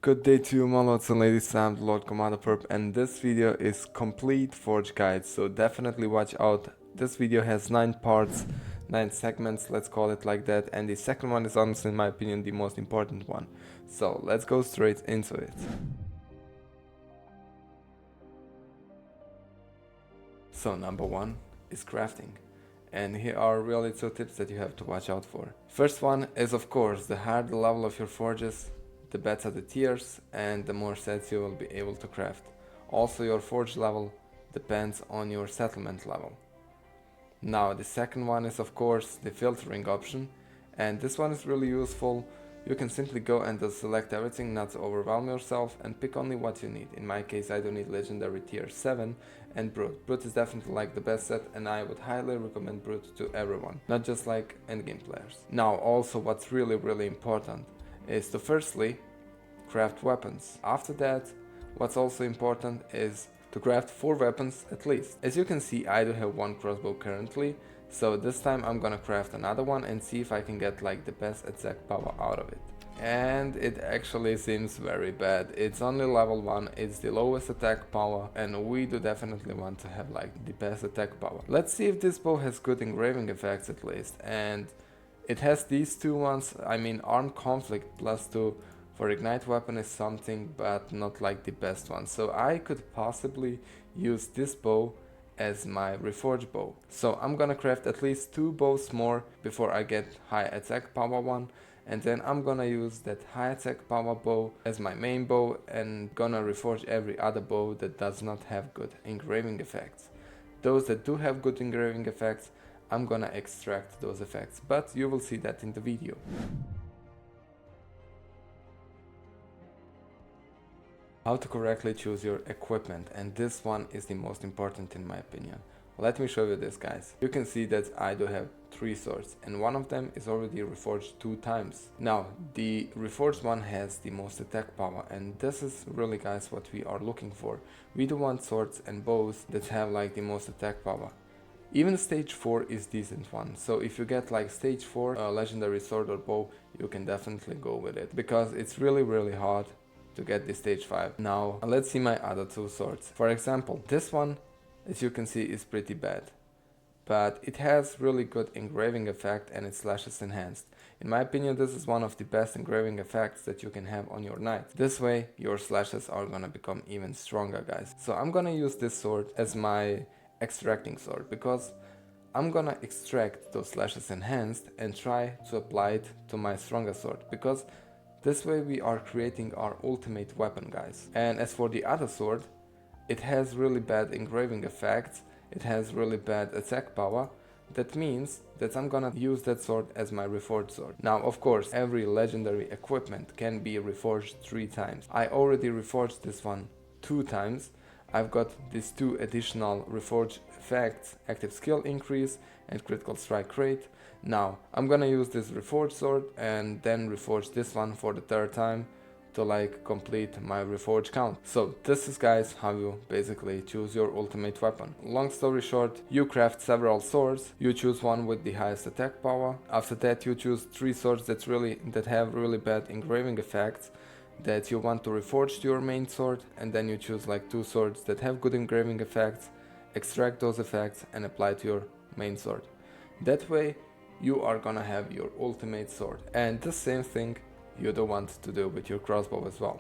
Good day to you, my lords and ladies. I'm the Lord Commander Pyrpk, and this video is complete forge guide, so definitely watch out. This video has 9 parts, 9 segments, let's call it like that, and the second one is honestly, in my opinion, the most important one. So let's go straight into it. So number 1 is crafting. And here are really 2 tips that you have to watch out for. First one is, of course, the higher the level of your forges, the better the tiers and the more sets you will be able to craft. Also, your forge level depends on your settlement level. Now the second one is, of course, the filtering option, and this one is really useful. You can simply go and just select everything, not to overwhelm yourself, and pick only what you need. In my case, I do need legendary tier 7 and Brute. Brute is definitely like the best set, and I would highly recommend Brute to everyone, not just like endgame players. Now also what's really important is to firstly craft weapons. After that, what's also important is to craft 4 weapons at least. As you can see, I do have 1 crossbow currently, so this time I'm gonna craft another one and see if I can get like the best attack power out of it. And it actually seems very bad. It's only level 1, it's the lowest attack power, and we do definitely want to have like the best attack power. Let's see if this bow has good engraving effects at least, and it has these 2 ones. I mean, armed conflict +2 for ignite weapon is something, but not like the best one. So I could possibly use this bow as my reforged bow. So I'm gonna craft at least 2 bows more before I get high attack power one, and then I'm gonna use that high attack power bow as my main bow and gonna reforge every other bow that does not have good engraving effects. Those that do have good engraving effects, I'm gonna extract those effects, but you will see that in the video. How to correctly choose your equipment, and this one is the most important in my opinion. Let me show you this, guys. You can see that I do have 3 swords, and one of them is already reforged 2 times. Now the reforged one has the most attack power, and this is really, guys, what we are looking for. We do want swords and bows that have like the most attack power. Even stage 4 is decent one, so if you get like stage 4 legendary sword or bow, you can definitely go with it, because it's really hard to get the stage 5. Now let's see my other 2 swords. For example, this one, as you can see, is pretty bad, but it has really good engraving effect and its slashes enhanced. In my opinion, this is one of the best engraving effects that you can have on your knight. This way your slashes are gonna become even stronger, guys. So I'm gonna use this sword as my extracting sword, because I'm gonna extract those slashes enhanced and try to apply it to my stronger sword, because this way we are creating our ultimate weapon, guys. And as for the other sword, it has really bad engraving effects, it has really bad attack power. That means that I'm gonna use that sword as my reforged sword. Now of course, every legendary equipment can be reforged 3 times. I already reforged this one 2 times. I've got these 2 additional reforged effects, active skill increase and critical strike rate. Now I'm gonna use this reforged sword and then reforge this one for the 3rd time to like complete my reforged count. So this is, guys, how you basically choose your ultimate weapon. Long story short, you craft several swords, you choose one with the highest attack power. After that you choose 3 swords that have really bad engraving effects that you want to reforge to your main sword, and then you choose like 2 swords that have good engraving effects, extract those effects and apply to your main sword. That way you are gonna have your ultimate sword, and the same thing you do want to do with your crossbow as well.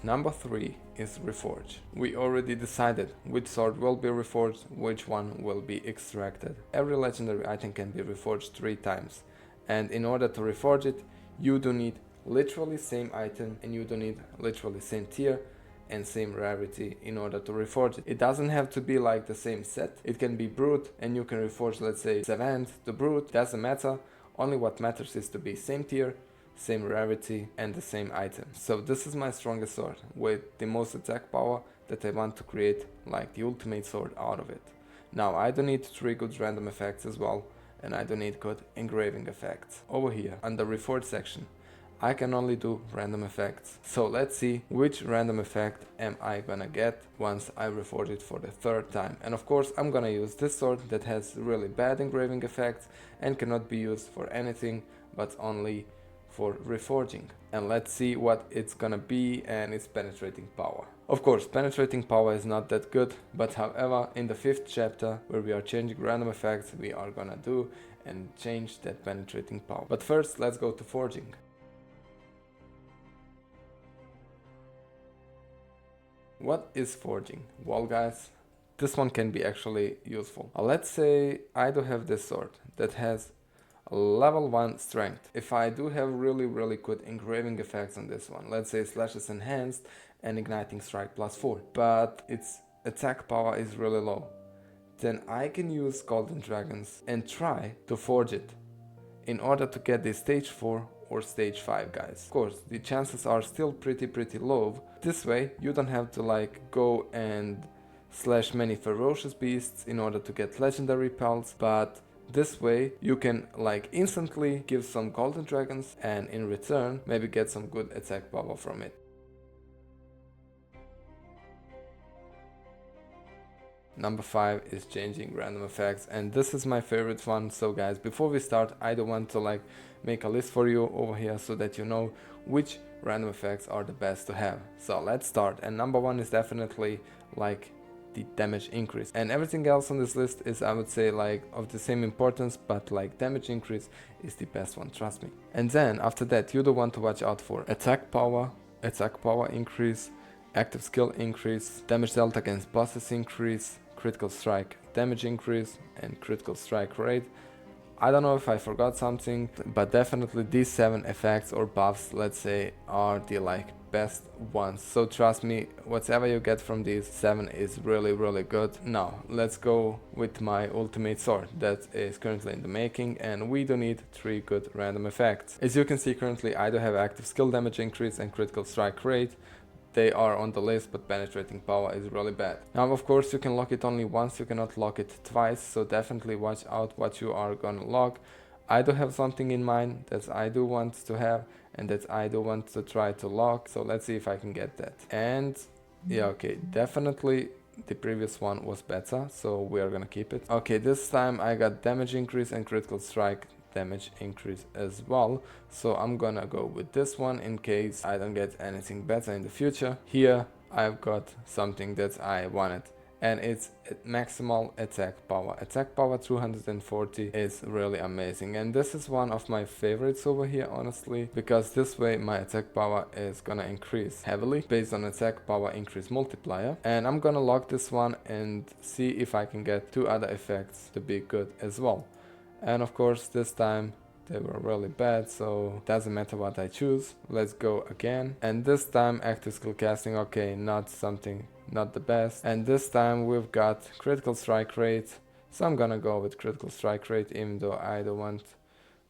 Number 3 is reforge. We already decided which sword will be reforged, which one will be extracted. Every legendary item can be reforged 3 times, and in order to reforge it, you do need literally same item, and you do need literally same tier and same rarity in order to reforge it. It doesn't have to be like the same set. It can be Brute and you can reforge, let's say, Savant to Brute. Doesn't matter. Only what matters is to be same tier, same rarity and the same item. So this is my strongest sword with the most attack power that I want to create like the ultimate sword out of it. Now I do need 3 good random effects as well, and I do need good engraving effects. Over here under reforge section, I can only do random effects. So let's see which random effect am I gonna get once I reforge it for the third time. And of course I'm gonna use this sword that has really bad engraving effects and cannot be used for anything but only for reforging. And let's see what it's gonna be, and its penetrating power. Of course, penetrating power is not that good, but however, in the 5th chapter where we are changing random effects, we are gonna do and change that penetrating power. But first, let's go to forging. What is forging? Well guys, this one can be actually useful. Let's say I do have this sword that has level 1 strength. If I do have really good engraving effects on this one, let's say slashes enhanced and igniting strike +4, but its attack power is really low, then I can use golden dragons and try to forge it in order to get the stage 4 or stage 5 guys. Of course, the chances are still pretty low. This way you don't have to like go and slash many ferocious beasts in order to get legendary pelts, but this way you can like instantly give some golden dragons and in return maybe get some good attack power from it. Number 5 is changing random effects, and this is my favorite one. So guys, before we start, I do want to like make a list for you over here so that you know which random effects are the best to have. So let's start, and number 1 is definitely like the damage increase, and everything else on this list is, I would say, like of the same importance, but like damage increase is the best one, trust me. And then after that you do want to watch out for attack power increase, active skill increase, damage dealt against bosses increase, critical strike damage increase, and critical strike rate. I don't know if I forgot something, but definitely these 7 effects or buffs, let's say, are the like best ones. So trust me, whatever you get from these 7 is really good. Now let's go with my ultimate sword that is currently in the making, and we do need 3 good random effects. As you can see, currently I do have active skill damage increase and critical strike rate. They are on the list, but penetrating power is really bad. Now of course you can lock it only once, you cannot lock it twice, so definitely watch out what you are gonna lock. I do have something in mind that I do want to have and that I do want to try to lock, so let's see if I can get that. And yeah, okay, definitely the previous one was better, so we are gonna keep it. Okay, this time I got damage increase and critical strike damage increase as well, so I'm gonna go with this one in case I don't get anything better in the future. Here I've got something that I wanted, and it's maximal attack power 240 is really amazing, and this is one of my favorites over here, honestly, because this way my attack power is gonna increase heavily based on attack power increase multiplier. And I'm gonna lock this one and see if I can get 2 other effects to be good as well. And of course this time they were really bad, so doesn't matter what I choose. Let's go again, and this time active skill casting, okay, not the best. And this time we've got critical strike rate, so I'm gonna go with critical strike rate even though I don't want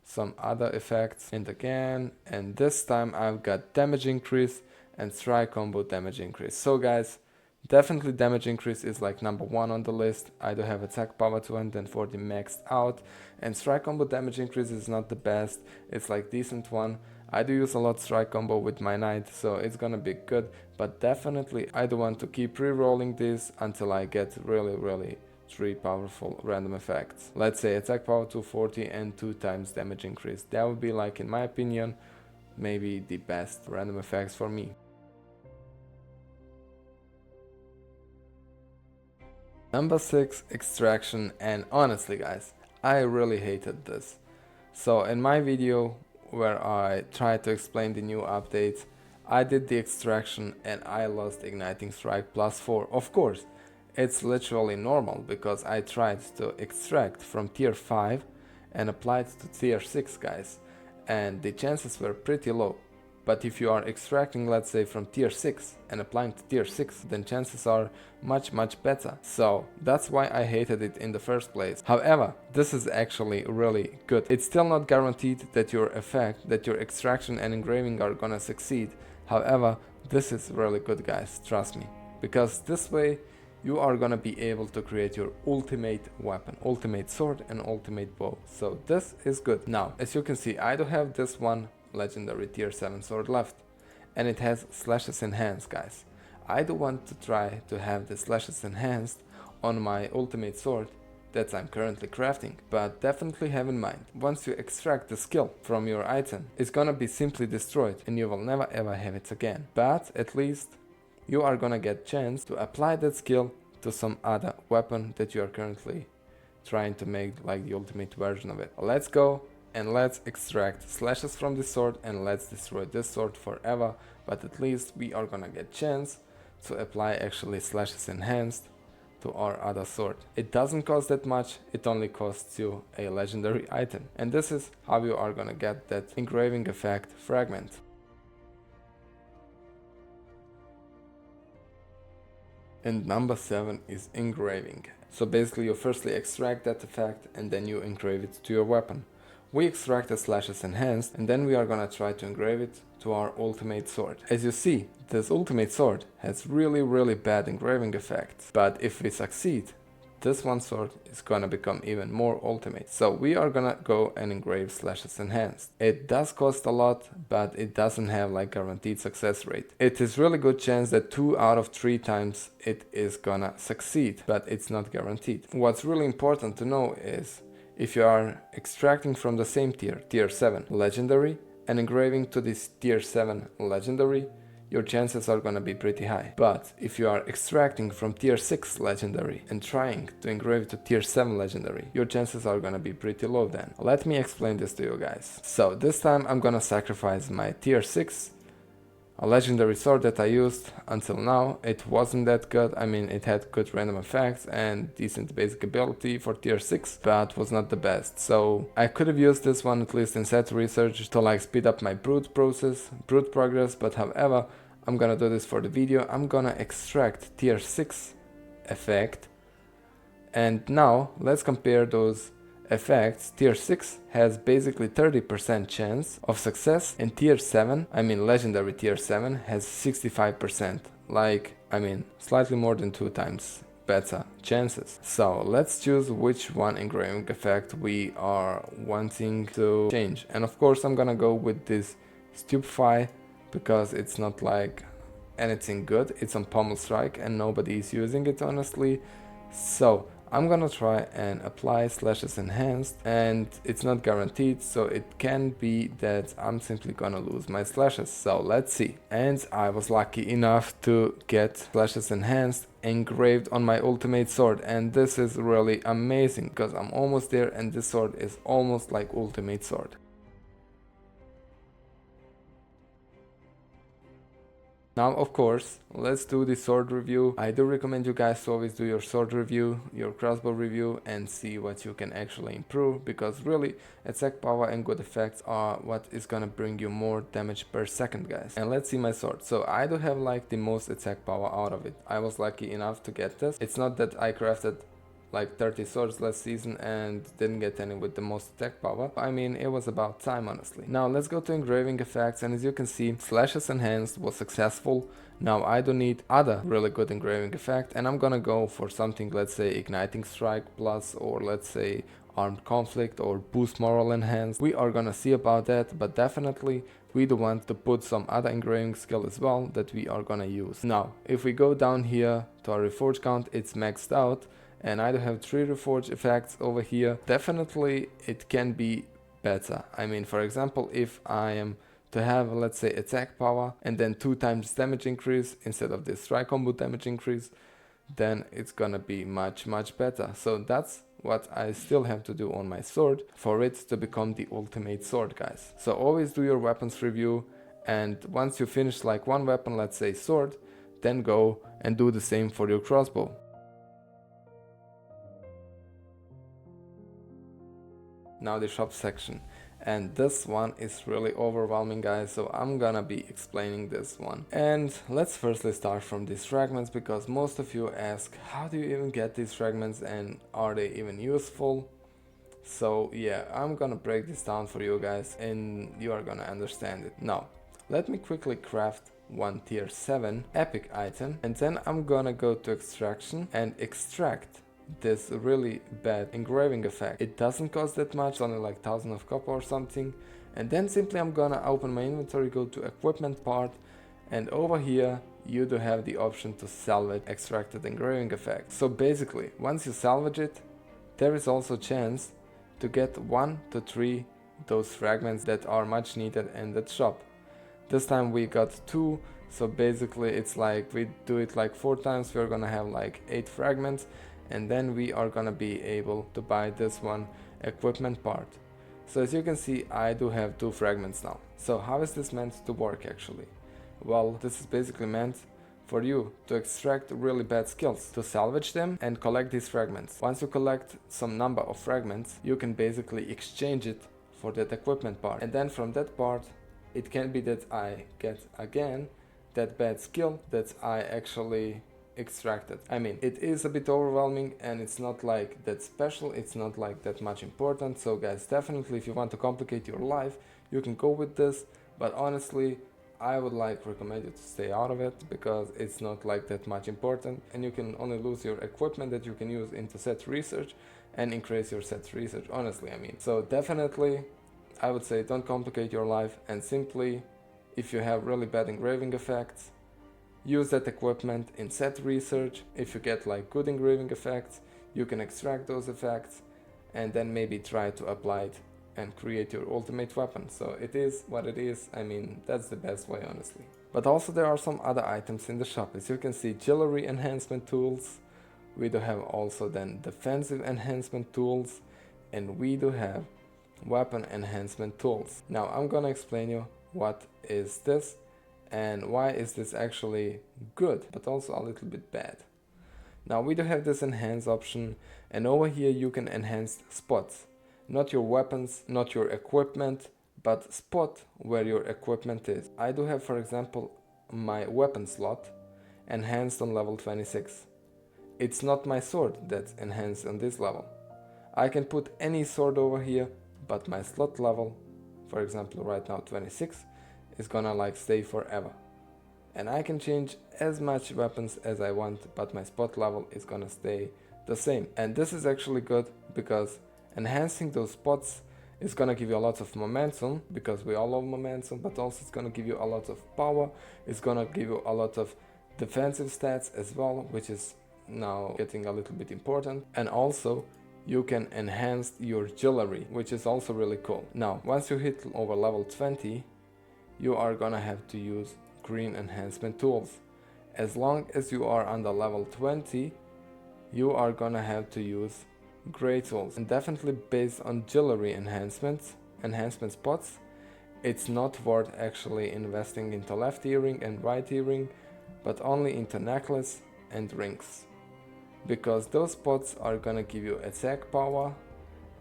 some other effects. And again, and this time I've got damage increase and strike combo damage increase. So guys, definitely damage increase is like number 1 on the list. I do have attack power 240 maxed out, and strike combo damage increase is not the best, it's like decent one. I do use a lot strike combo with my knight, so it's gonna be good, but definitely I do want to keep re-rolling this until I get really 3 powerful random effects. Let's say attack power 240 and 2 times damage increase. That would be, like, in my opinion, maybe the best random effects for me. Number 6, extraction, and honestly guys, I really hated this. So in my video where I tried to explain the new updates, I did the extraction and I lost igniting strike +4. Of course, it's literally normal because I tried to extract from tier 5 and applied to tier 6 guys, and the chances were pretty low. But if you are extracting, let's say, from tier 6 and applying to tier 6, then chances are much better. So that's why I hated it in the first place. However, this is actually really good. It's still not guaranteed that your effect, that your extraction and engraving are gonna succeed. However, this is really good guys, trust me. Because this way you are gonna be able to create your ultimate weapon, ultimate sword and ultimate bow. So this is good. Now, as you can see, I do have this one legendary tier 7 sword left. And it has slashes enhanced, guys. I do want to try to have the slashes enhanced on my ultimate sword that I'm currently crafting, but definitely have in mind, once you extract the skill from your item, it's gonna be simply destroyed and you will never ever have it again. But at least you are gonna get chance to apply that skill to some other weapon that you are currently trying to make like the ultimate version of it. Let's go and let's extract slashes from this sword and let's destroy this sword forever, but at least we are gonna get chance to apply actually slashes enhanced to our other sword. It doesn't cost that much, it only costs you a legendary item. And this is how you are gonna get that engraving effect fragment. And number 7 is engraving. So basically you firstly extract that effect and then you engrave it to your weapon. We extract the slashes enhanced and then we are gonna try to engrave it to our ultimate sword. As you see, this ultimate sword has really bad engraving effects, but if we succeed, this one sword is gonna become even more ultimate. So we are gonna go and engrave slashes enhanced. It does cost a lot, but it doesn't have like guaranteed success rate. It is really good chance that 2 out of 3 times it is gonna succeed, but it's not guaranteed. What's really important to know is if you are extracting from the same tier, tier 7 legendary, and engraving to this tier 7 legendary, your chances are gonna be pretty high. But if you are extracting from tier 6 legendary and trying to engrave to tier 7 legendary, your chances are gonna be pretty low then. Let me explain this to you guys. So this time I'm gonna sacrifice my tier 6 a legendary sword that I used until now. It wasn't that good. I mean, it had good random effects and decent basic ability for tier 6, but was not the best. So I could have used this one at least in set research to like speed up my brood progress, but however, I'm gonna do this for the video. I'm gonna extract tier 6 effect, and now let's compare those effects. Tier 6 has basically 30% chance of success, and tier 7, I mean legendary tier 7, has 65%, like, I mean, slightly more than 2 times better chances. So let's choose which one engraving effect we are wanting to change, and of course I'm gonna go with this stupefy because it's not like anything good. It's on pommel strike and nobody is using it honestly. So I'm gonna try and apply slashes enhanced, and it's not guaranteed, so it can be that I'm simply gonna lose my slashes. So let's see. And I was lucky enough to get slashes enhanced engraved on my ultimate sword, and this is really amazing because I'm almost there and this sword is almost like ultimate sword. Now, of course, let's do the sword review. I do recommend you guys to always do your sword review, your crossbow review, and see what you can actually improve, because really attack power and good effects are what is gonna bring you more damage per second, guys. And let's see my sword. So I do have like the most attack power out of it. I was lucky enough to get this. It's not that I crafted like 30 swords last season and didn't get any with the most attack power. I mean, it was about time, honestly. Now let's go to engraving effects, and as you can see, slashes enhanced was successful. Now I do need other really good engraving effect, and I'm gonna go for something, let's say igniting strike plus, or let's say armed conflict or boost moral enhanced. We are gonna see about that, but definitely we do want to put some other engraving skill as well that we are gonna use. Now if we go down here to our reforge count, it's maxed out, and I do have 3 reforge effects over here. Definitely it can be better. I mean, for example, if I am to have, let's say, attack power and then 2 times damage increase instead of this strike combo damage increase, then it's gonna be much better. So that's what I still have to do on my sword for it to become the ultimate sword, guys. So always do your weapons review, and once you finish like one weapon, let's say sword, then go and do the same for your crossbow. Now the shop section, and this one is really overwhelming, guys, so I'm gonna be explaining this one. And let's firstly start from these fragments, because most of you ask, how do you even get these fragments and are they even useful? So yeah, I'm gonna break this down for you guys and you are gonna understand it. Now let me quickly craft one tier 7 epic item, and then I'm gonna go to extraction and extract this really bad engraving effect. It doesn't cost that much, only like 1000 of copper or something, And then simply I'm gonna open my inventory, go to equipment part, and over here you do have the option to salvage extracted engraving effect. So basically, once you salvage it, there is also a chance to get 1 to 3 those fragments that are much needed in that shop. This time we got 2, so basically it's like we do it like 4 times, we're gonna have like 8 fragments, and then we are gonna be able to buy this one equipment part. So as you can see, I do have 2 fragments now. So how is this meant to work actually? Well, this is basically meant for you to extract really bad skills, to salvage them and collect these fragments. Once you collect some number of fragments, you can basically exchange it for that equipment part. And then from that part, it can be that I get again that bad skill that I actually extracted. I mean, it is a bit overwhelming and it's not like that special, it's not like that much important. So guys, definitely if you want to complicate your life, you can go with this, but honestly, I would like recommend you to stay out of it because it's not like that much important, and you can only lose your equipment that you can use into set research and increase your set research, honestly I mean. So definitely I would say don't complicate your life, and simply if you have really bad engraving effects, use that equipment in set research. If you get like good engraving effects, you can extract those effects and then maybe try to apply it and create your ultimate weapon. So it is what it is. I mean, that's the best way, honestly. But also there are some other items in the shop. As you can see, jewelry enhancement tools. We do have also then defensive enhancement tools, and we do have weapon enhancement tools. Now I'm gonna explain you what is this and why is this actually good, but also a little bit bad. Now we do have this enhance option, and over here you can enhance spots. Not your weapons, not your equipment, but spot where your equipment is. I do have, for example, my weapon slot enhanced on level 26. It's not my sword that's enhanced on this level. I can put any sword over here, but my slot level, for example right now 26, is gonna like stay forever. And I can change as much weapons as I want, but my spot level is gonna stay the same. And this is actually good because enhancing those spots is gonna give you a lot of momentum, because we all love momentum, but also it's gonna give you a lot of power, it's gonna give you a lot of defensive stats as well, which is now getting a little bit important. And also you can enhance your jewelry, which is also really cool. Now once you hit over level 20, you are gonna have to use green enhancement tools. As long as you are under level 20, you are gonna have to use gray tools. And definitely based on jewelry enhancement spots, it's not worth actually investing into left earring and right earring, but only into necklace and rings, because those spots are gonna give you attack power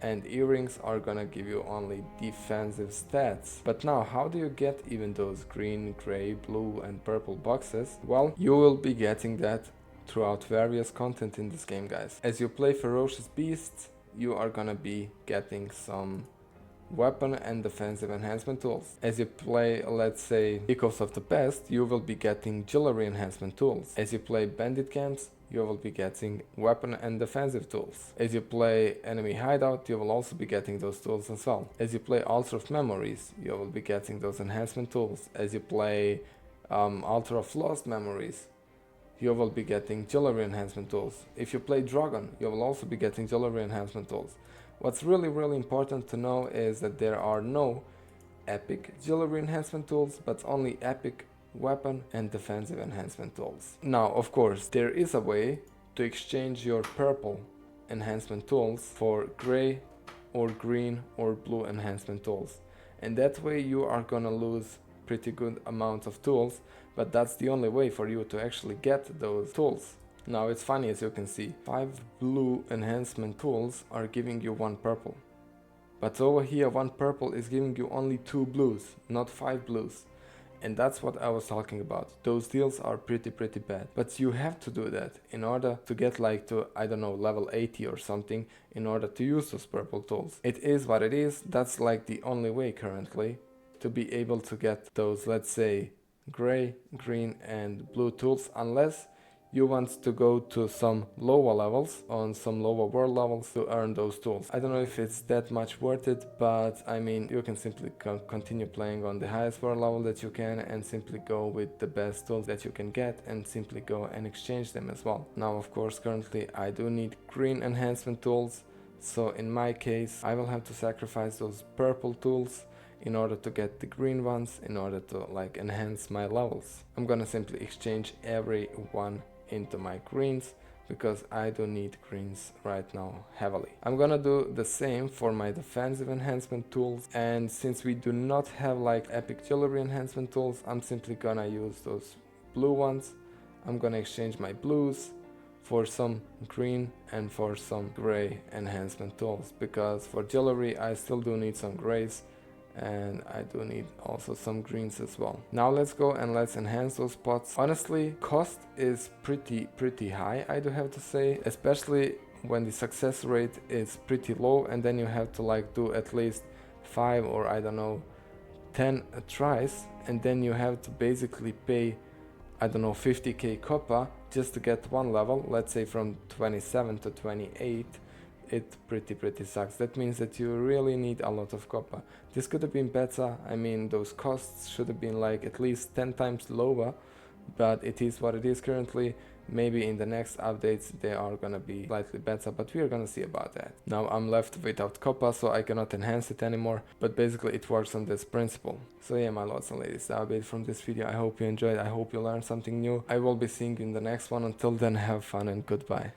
and earrings are gonna give you only defensive stats. But now how do you get even those green, gray, blue and purple boxes? Well, you will be getting that throughout various content in this game, guys. As you play ferocious beasts, you are gonna be getting some weapon and defensive enhancement tools. As you play, let's say, Echoes of the Past, you will be getting jewelry enhancement tools. As you play bandit camps, you will be getting weapon and defensive tools. As you play enemy hideout, you will also be getting those tools as well. As you play Altar of Memories, you will be getting those enhancement tools. As you play Altar of Lost Memories, you will be getting jewelry enhancement tools. If you play Dragon, you will also be getting jewelry enhancement tools. What's really important to know is that there are no epic jewelry enhancement tools, but only epic weapon and defensive enhancement tools. Now, of course, there is a way to exchange your purple enhancement tools for gray or green or blue enhancement tools. And that way you are gonna lose pretty good amount of tools, but that's the only way for you to actually get those tools. Now it's funny, as you can see, 5 blue enhancement tools are giving you 1 purple. But over here 1 purple is giving you only 2 blues, not 5 blues. And that's what I was talking about. Those deals are pretty bad. But you have to do that in order to get like to, I don't know, level 80 or something, in order to use those purple tools. It is what it is. That's like the only way currently to be able to get those, let's say, gray, green and blue tools, unless you want to go to some lower levels, on some lower world levels, to earn those tools. I don't know if it's that much worth it, but I mean, you can simply continue playing on the highest world level that you can and simply go with the best tools that you can get and simply go and exchange them as well. Now, of course, currently I do need green enhancement tools, so in my case I will have to sacrifice those purple tools in order to get the green ones, in order to like enhance my levels. I'm gonna simply exchange every one into my greens because I do need greens right now heavily. I'm gonna do the same for my defensive enhancement tools, and since we do not have like epic jewelry enhancement tools, I'm simply gonna use those blue ones. I'm gonna exchange my blues for some green and for some gray enhancement tools, because for jewelry I still do need some grays and I do need also some greens as well. Now let's go and let's enhance those pots. Honestly, cost is pretty high, I do have to say, especially when the success rate is pretty low and then you have to like do at least 5 or I don't know 10 tries, and then you have to basically pay I don't know 50k copper just to get one level, let's say from 27 to 28. It pretty sucks. That means that you really need a lot of copper. This could have been better. I mean, those costs should have been like at least 10 times lower, but it is what it is currently. Maybe in the next updates they are gonna be slightly better, but we are gonna see about that. Now I'm left without copper, so I cannot enhance it anymore, but basically it works on this principle. So yeah, my lords and ladies, that will be it from this video. I hope you enjoyed, I hope you learned something new. I will be seeing you in the next one. Until then, have fun and goodbye.